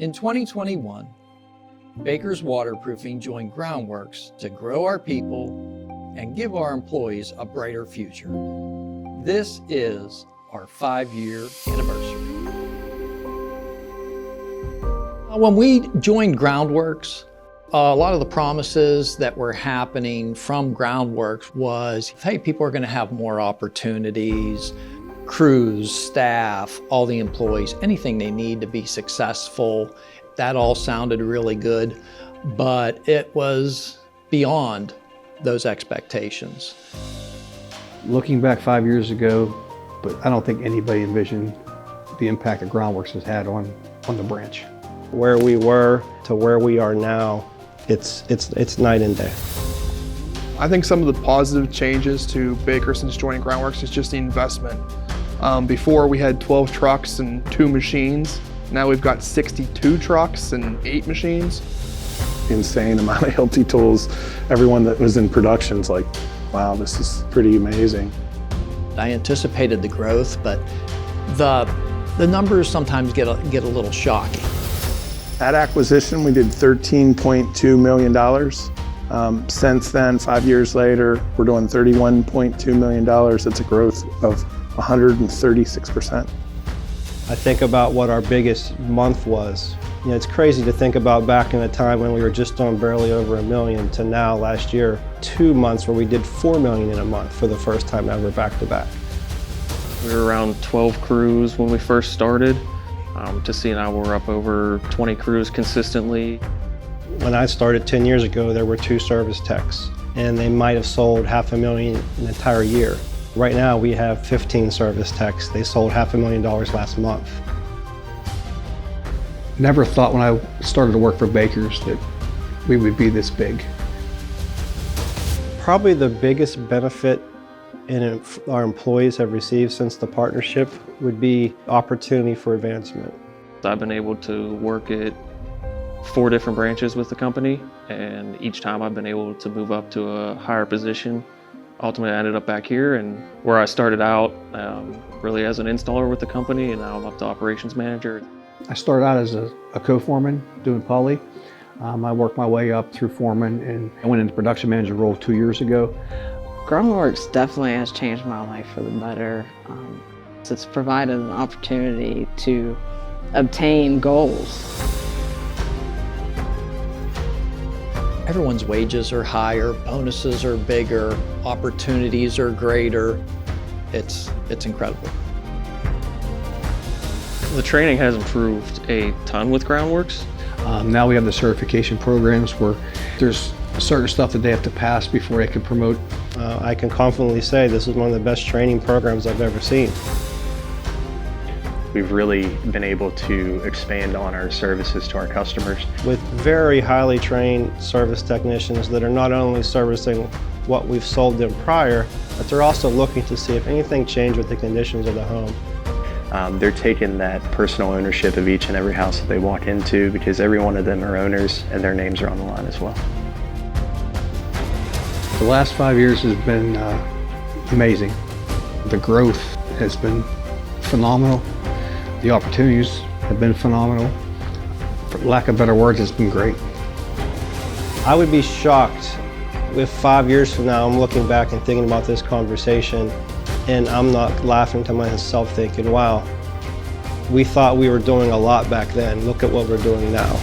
In 2021, Baker's Waterproofing joined Groundworks to grow our people and give our employees a brighter future. This is our 5-year anniversary. When we joined Groundworks, a lot of the promises that were happening from Groundworks was, hey, people are going to have more opportunities, crews, staff, all the employees, anything they need to be successful. That all sounded really good, but it was beyond those expectations. Looking back 5 years ago, but I don't think anybody envisioned the impact that Groundworks has had on the branch. Where we were to where we are now, it's night and day. I think some of the positive changes to Baker since joining Groundworks is just the investment. Before we had 12 trucks and 2 machines. Now we've got 62 trucks and 8 machines. Insane amount of LT tools. Everyone that was in production's like, wow, this is pretty amazing. I anticipated the growth, but the numbers sometimes get a little shocking. At acquisition, we did $13.2 million. Since then, 5 years later, we're doing $31.2 million. That's a growth of 136%. I think about what our biggest month was. You know, it's crazy to think about back in a time when we were just doing barely over $1 million to now last year, 2 months where we did $4 million in a month for the first time ever back to back. We were around 12 crews when we first started. To see now we're up over 20 crews consistently. When I started 10 years ago, there were 2 service techs, and they might have sold $500,000 an entire year. Right now, we have 15 service techs. They sold $500,000 last month. Never thought when I started to work for Baker's that we would be this big. Probably the biggest benefit our employees have received since the partnership would be opportunity for advancement. I've been able to work at 4 different branches with the company, and each time I've been able to move up to a higher position. Ultimately, I ended up back here, and where I started out really as an installer with the company, and now I'm up to operations manager. I started out as a co-foreman doing poly. I worked my way up through foreman, and I went into production manager role 2 years ago. Groundworks definitely has changed my life for the better. It's provided an opportunity to obtain goals. Everyone's wages are higher, bonuses are bigger, opportunities are greater. It's incredible. The training has improved a ton with Groundworks. Now we have the certification programs where there's certain stuff that they have to pass before they can promote. I can confidently say this is one of the best training programs I've ever seen. We've really been able to expand on our services to our customers. With very highly trained service technicians that are not only servicing what we've sold them prior, but they're also looking to see if anything changed with the conditions of the home. They're taking that personal ownership of each and every house that they walk into, because every one of them are owners and their names are on the line as well. The last 5 years has been amazing. The growth has been phenomenal. The opportunities have been phenomenal. For lack of better words, it's been great. I would be shocked if 5 years from now I'm looking back and thinking about this conversation and I'm not laughing to myself thinking, wow, we thought we were doing a lot back then. Look at what we're doing now.